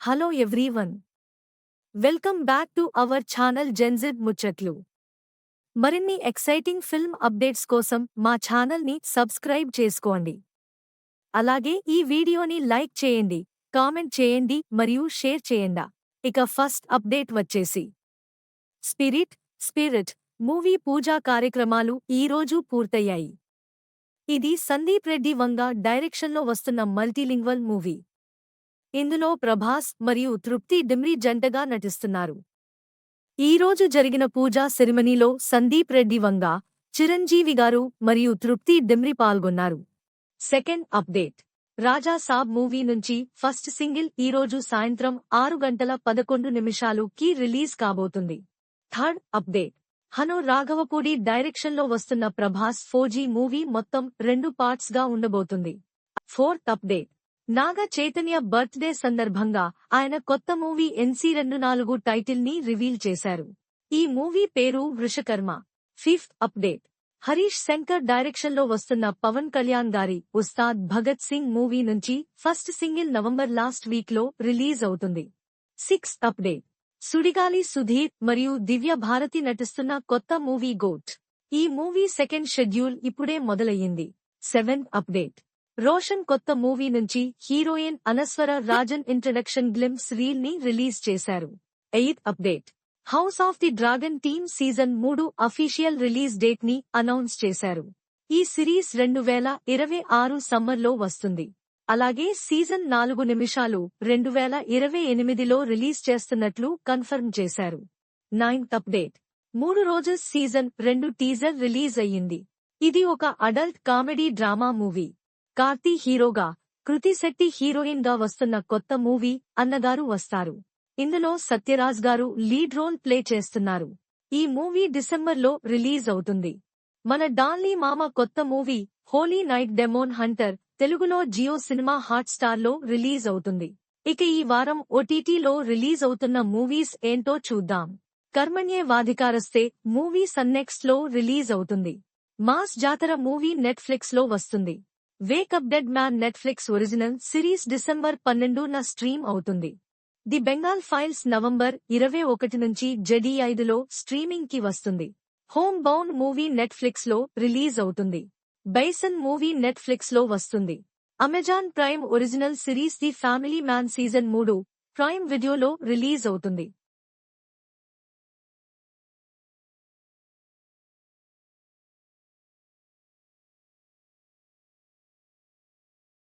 Hello everyone, welcome back to our channel జెన్జిడ్ ముచ్చట్లు. మరిన్ని ఎక్సైటింగ్ ఫిల్మ్ అప్డేట్స్ కోసం మా ఛానల్ని సబ్స్క్రైబ్ చేసుకోండి. అలాగే ఈ వీడియోని లైక్ చేయండి, కామెంట్ చేయండి మరియు షేర్ చేయండి. ఇక ఫస్ట్ అప్డేట్ వచ్చేసి స్పిరిట్ మూవీ పూజా కార్యక్రమాలు ఈరోజు పూర్తయ్యాయి. ఇది సందీప్ రెడ్డి వంగ డైరెక్షన్లో వస్తున్న మల్టీలింగ్వల్ మూవీ. ఇందులో ప్రభాస్ మరియు తృప్తి డిమ్రీ జంటగా నటిస్తున్నారు. ఈరోజు జరిగిన పూజా సెరిమనీలో సందీప్ రెడ్డి వంగ, చిరంజీవి గారు మరియు తృప్తి డిమ్రీ పాల్గొన్నారు. సెకండ్ అప్డేట్, రాజా సాబ్ మూవీ నుంచి ఫస్ట్ సింగిల్ ఈరోజు సాయంత్రం 6:11కి రిలీజ్ కాబోతుంది. థర్డ్ అప్డేట్, హను రాఘవపూడి డైరెక్షన్లో వస్తున్న ప్రభాస్ ఫోజీ మూవీ మొత్తం 2 పార్ట్స్గా ఉండబోతుంది. Fourth update, Naga Chaitanya birthday సందర్భంగా ఆయన కొత్త మూవీ NC24 టైటిల్ ని రివీల్ చేశారు. ఈ మూవీ పేరు వృషకర్మ. ఫిఫ్త్ అప్డేట్, హరీష్ శంకర్ డైరెక్షన్లో వస్తున్న పవన్ కళ్యాణ్ గారి ఉస్తాద్ భగత్ సింగ్ మూవీ నుంచి first single November last week లో రిలీజ్ అవుతుంది. సిక్స్త్ అప్డేట్, సుడిగాలి సుధీర్ మరియు దివ్య భారతి నటిస్తున్న కొత్త మూవీ గోట్. ఈ మూవీ సెకండ్ షెడ్యూల్ ఇప్పుడే మొదలయ్యింది. సెవెంత్ అప్డేట్, రోషన్ కొత్త మూవీ నుంచి heroine Anaswara Rajan introduction glimpse reel ని రిలీజ్ చేశారు. Eighth update, house of the dragon team season 3 official release date ని అనౌన్స్ చేశారు. ఈ సిరీస్ 2026 సమ్మర్లో వస్తుంది. అలాగే సీజన్ 4 నిమిషాలు 2028లో రిలీజ్ చేస్తున్నట్లు కన్ఫర్మ్ చేశారు. Ninth update, 3 roses season 2 teaser release అయ్యింది. ఇది ఒక adult comedy drama movie. Karthi హీరోగా, కృతి శెట్టి హీరోయిన్ గా వస్తున్న కొత్త మూవీ అన్నగారు వస్తారు. ఇందులో సత్యరాజ్ గారు లీడ్ రోల్ ప్లే చేస్తున్నారు. ఈ మూవీ డిసెంబర్లో రిలీజ్ అవుతుంది. మన డాన్లీ మామ కొత్త movie holy night demon hunter తెలుగులో జియో సినిమా హాట్స్టార్లో రిలీజ్ అవుతుంది. ఇక ఈ వారం OTTలో రిలీజ్ అవుతున్న మూవీస్ ఏంటో చూద్దాం. కర్మణ్యే వాధికారస్తే మూవీ సన్నెక్స్ట్ లో రిలీజ్ అవుతుంది. మాస్ జాతర మూవీ నెట్ఫ్లిక్స్ లో వస్తుంది. Wake up dead man Netflix original series December 12న స్ట్రీమ్ అవుతుంది. ది బెంగాల్ ఫైల్స్ నవంబర్ 21 నుంచి ZEE5లో స్ట్రీమింగ్ కి వస్తుంది. హోమ్ బౌండ్ మూవీ నెట్ఫ్లిక్స్ లో రిలీజ్ అవుతుంది. బైసన్ మూవీ నెట్ఫ్లిక్స్ లో వస్తుంది. Amazon Prime original series the family man season 3 Prime వీడియోలో రిలీజ్ అవుతుంది.